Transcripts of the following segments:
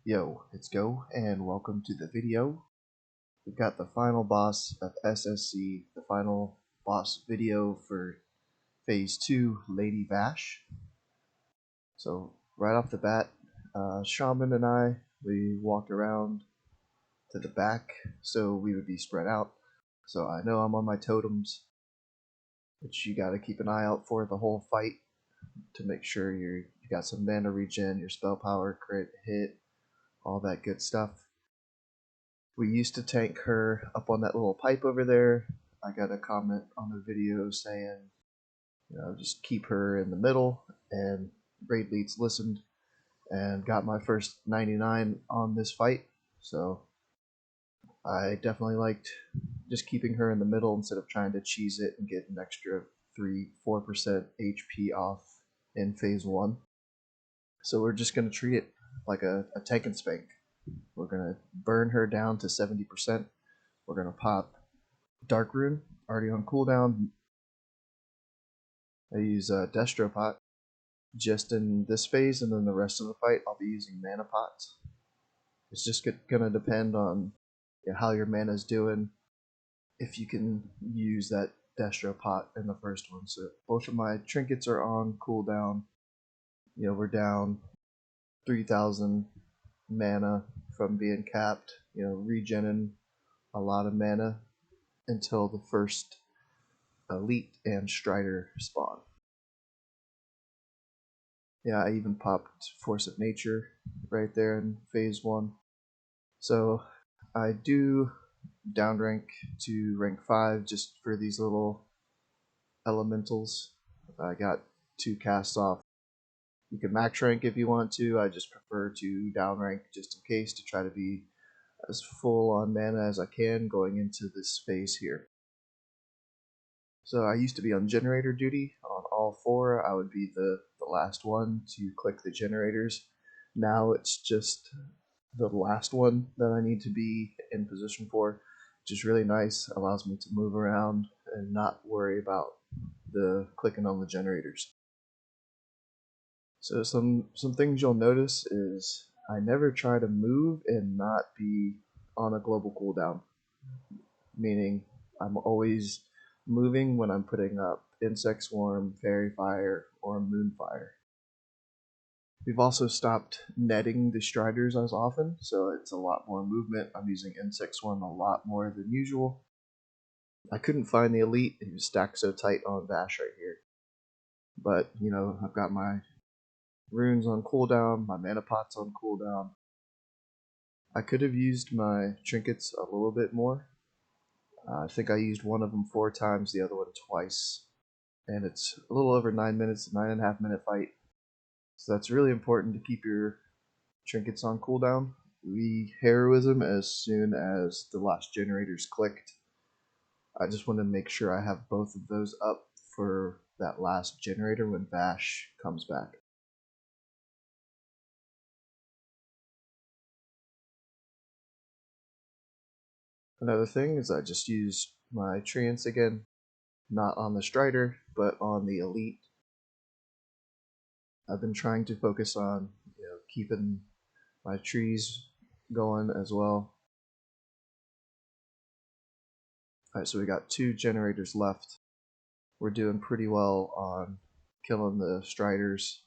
Yo, it's Go, and welcome to the video. We've got the final boss of SSC, the final boss video for Phase 2, Lady Vashj. So, right off the bat, Shaman and we walked around to the back so we would be spread out. So I know I'm on my totems, which you gotta keep an eye out for the whole fight to make sure you got some mana regen, your spell power, crit, hit, all that good stuff. We used to tank her up on that little pipe over there. I got a comment on the video saying, just keep her in the middle, and raid leads listened and got my first 99 on this fight. So I definitely liked just keeping her in the middle instead of trying to cheese it and get an extra 3-4% HP off in phase 1. So we're just going to treat it like a tank and spank. We're going to burn her down to 70%. We're going to pop Dark Rune, already on cooldown. I use Destropot just in this phase, and then the rest of the fight I'll be using Mana Pots. It's just going to depend on how your mana is doing, if you can use that Destropot in the first one. So both of my trinkets are on cooldown. We're down 3,000 mana from being capped, regenning a lot of mana until the first Elite and Strider spawn. Yeah, I even popped Force of Nature right there in phase 1. So I do downrank to rank 5 just for these little elementals. I got 2 casts off. You can max rank if you want to. I just prefer to downrank just in case, to try to be as full on mana as I can going into this phase here. So I used to be on generator duty on all 4. I would be the last one to click the generators. Now it's just the last one that I need to be in position for, which is really nice. Allows me to move around and not worry about the clicking on the generators. So some things you'll notice is I never try to move and not be on a global cooldown, meaning I'm always moving when I'm putting up Insect Swarm, Fairy Fire, or Moonfire. We've also stopped netting the Striders as often, so it's a lot more movement. I'm using Insect Swarm a lot more than usual. I couldn't find the Elite, it was stacked so tight on Vashj right here. But, I've got my runes on cooldown, my mana pots on cooldown. I could have used my trinkets a little bit more. I think I used one of them 4 times, the other one twice. And it's a little over 9 minutes, 9.5 minute fight. So that's really important to keep your trinkets on cooldown. We heroism as soon as the last generators clicked. I just want to make sure I have both of those up for that last generator when Vashj comes back. Another thing is I just use my treants again, not on the Strider, but on the Elite. I've been trying to focus on keeping my trees going as well. Alright, so we got 2 generators left. We're doing pretty well on killing the Striders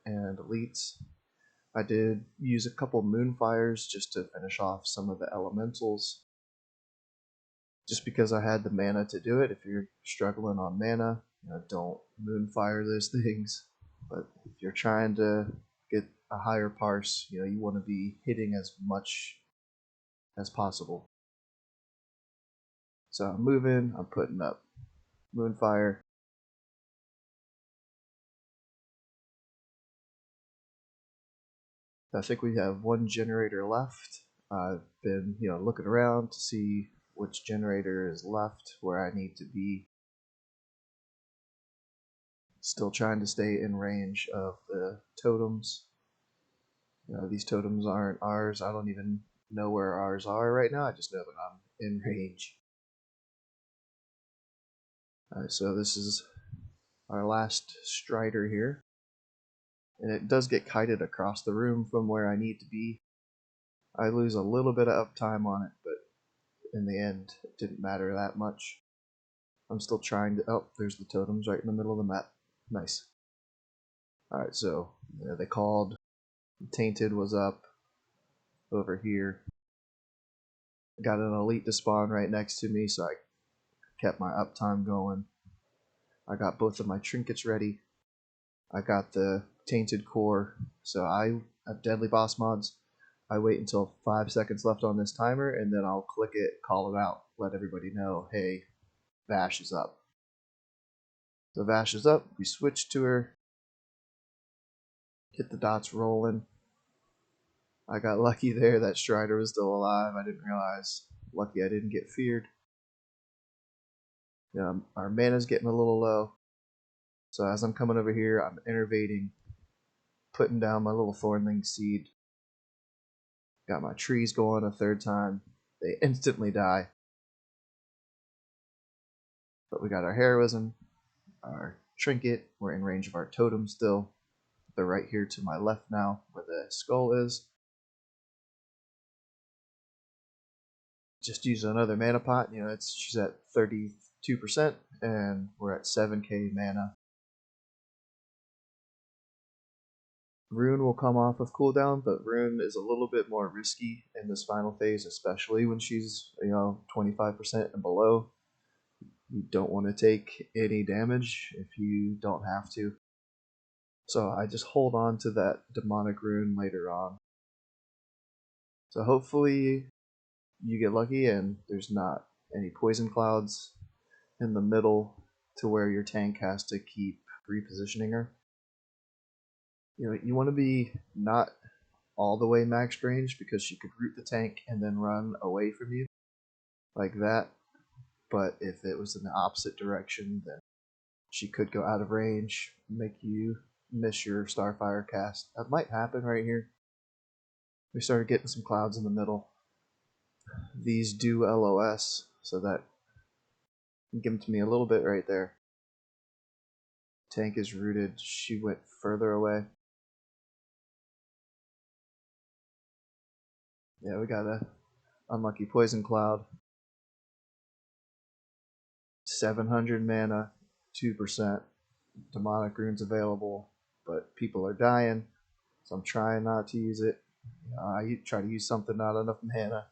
and Elites. I did use a couple Moonfires just to finish off some of the Elementals, just because I had the mana to do it. If you're struggling on mana, don't Moonfire those things. But if you're trying to get a higher parse, you want to be hitting as much as possible. So I'm moving, I'm putting up Moonfire. I think we have 1 generator left. I've been, looking around to see which generator is left where I need to be. Still trying to stay in range of the totems. These totems aren't ours. I don't even know where ours are right now. I just know that I'm in range. Alright, so this is our last Strider here. And it does get kited across the room from where I need to be. I lose a little bit of uptime on it, but in the end, it didn't matter that much. I'm still trying to... Oh, there's the totems right in the middle of the map. Nice. Alright, so they called. Tainted was up over here. Got an elite to spawn right next to me, so I kept my uptime going. I got both of my trinkets ready. I got the tainted core, so I have deadly boss mods. I wait until 5 seconds left on this timer, and then I'll click it, call it out, let everybody know, hey, Vashj is up. So Vashj is up, we switch to her, get the dots rolling. I got lucky there that Strider was still alive. I didn't realize. Lucky I didn't get feared. Our mana's getting a little low. So as I'm coming over here, I'm innervating, putting down my little thornling seed. Got my trees going a third time. They instantly die. But we got our heroism, our trinket. We're in range of our totem still. They're right here to my left now, where the skull is. Just use another mana pot. She's at 32%, and we're at 7k mana. Rune will come off of cooldown, but Rune is a little bit more risky in this final phase, especially when she's 25% and below. You don't want to take any damage if you don't have to. So I just hold on to that demonic rune later on. So hopefully you get lucky and there's not any poison clouds in the middle to where your tank has to keep repositioning her. You want to be not all the way max range because she could root the tank and then run away from you like that. But if it was in the opposite direction, then she could go out of range, make you miss your Starfire cast. That might happen right here. We started getting some clouds in the middle. These do LOS, so that give them to me a little bit right there. Tank is rooted. She went further away. Yeah, we got a unlucky poison cloud. 700 mana, 2%. Demonic runes available, but people are dying, so I'm trying not to use it. I try to use something, not enough mana.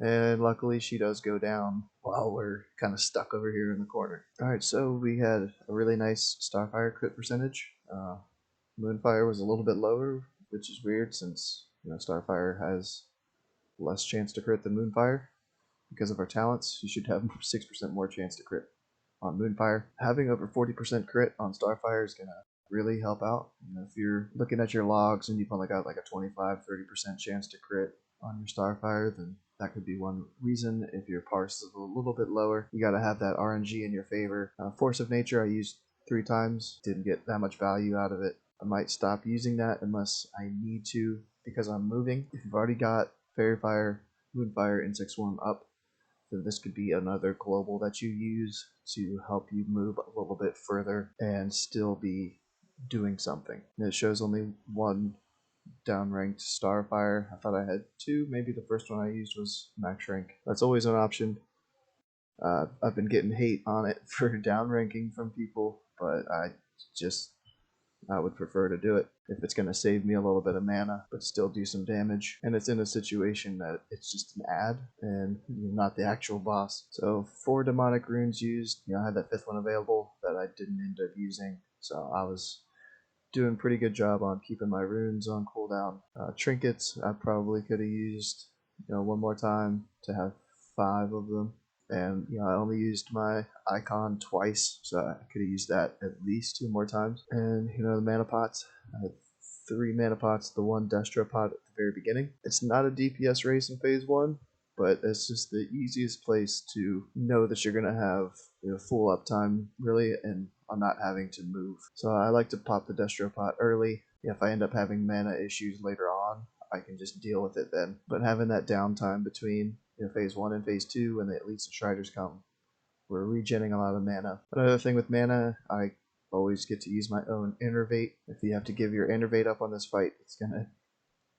And luckily she does go down while we're kind of stuck over here in the corner. Alright, so we had a really nice Starfire crit percentage. Moonfire was a little bit lower, which is weird since Starfire has less chance to crit than Moonfire. Because of our talents, you should have 6% more chance to crit on Moonfire. Having over 40% crit on Starfire is going to really help out. If you're looking at your logs and you've only got like a 25-30% chance to crit on your Starfire, then that could be one reason. If your parse is a little bit lower, you got to have that RNG in your favor. Force of Nature I used 3 times, didn't get that much value out of it. I might stop using that unless I need to because I'm moving. If you've already got Fairy Fire, Moonfire, Insect Swarm up, then this could be another global that you use to help you move a little bit further and still be doing something. And it shows only 1 downranked Starfire. I thought I had 2. Maybe the first one I used was max rank. That's always an option. I've been getting hate on it for downranking from people, but I would prefer to do it if it's going to save me a little bit of mana, but still do some damage. And it's in a situation that it's just an ad and not the actual boss. So 4 demonic runes used. I had that 5th one available that I didn't end up using. So I was doing a pretty good job on keeping my runes on cooldown. Trinkets, I probably could have used 1 more time to have 5 of them. And I only used my icon twice, so I could have used that at least 2 more times. And the mana pots, I had 3 mana pots, the 1 Destro pot at the very beginning. It's not a DPS race in phase 1, but it's just the easiest place to know that you're gonna have full uptime really, and I'm not having to move. So I like to pop the Destro pot early. If I end up having mana issues later on, I can just deal with it then. But having that downtime between phase 1 and phase 2 when the elites and striders come, we're regenning a lot of mana. Another thing with mana, I always get to use my own innervate. If you have to give your innervate up on this fight, it's gonna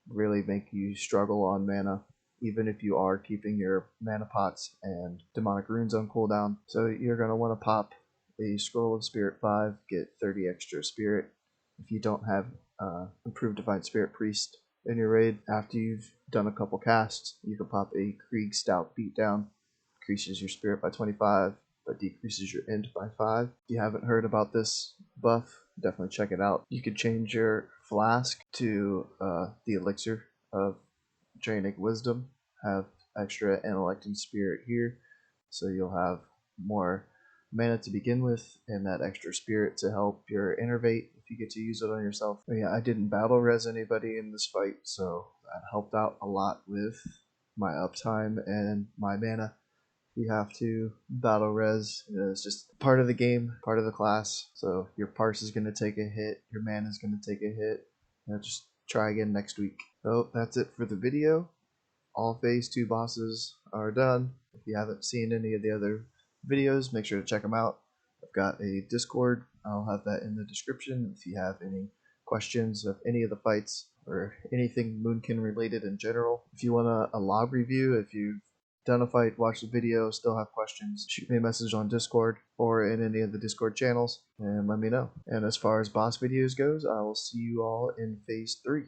really make you struggle on mana, even if you are keeping your mana pots and demonic runes on cooldown. So you're going to want to pop a Scroll of Spirit 5, get 30 extra spirit. If you don't have Improved Divine Spirit Priest in your raid, after you've done a couple casts, you can pop a Krieg Stout Beatdown. Increases your spirit by 25, but decreases your int by 5. If you haven't heard about this buff, definitely check it out. You could change your flask to the Elixir of Draining Wisdom, have extra intellect and spirit here, so you'll have more mana to begin with and that extra spirit to help your innervate if you get to use it on yourself. But yeah, I didn't battle res anybody in this fight, so that helped out a lot with my uptime and my mana. You have to battle res. It's just part of the game, part of the class. So your parse is going to take a hit, your mana is going to take a hit. Just try again next week. So that's it for the video. All phase 2 bosses are done. If you haven't seen any of the other videos, make sure to check them out. I've got a Discord. I'll have that in the description. If you have any questions of any of the fights or anything Boomkin related in general. If you want a log review, if you've done a fight, watch the video, still have questions, shoot me a message on Discord or in any of the Discord channels and let me know. And as far as boss videos goes, I will see you all in phase 3.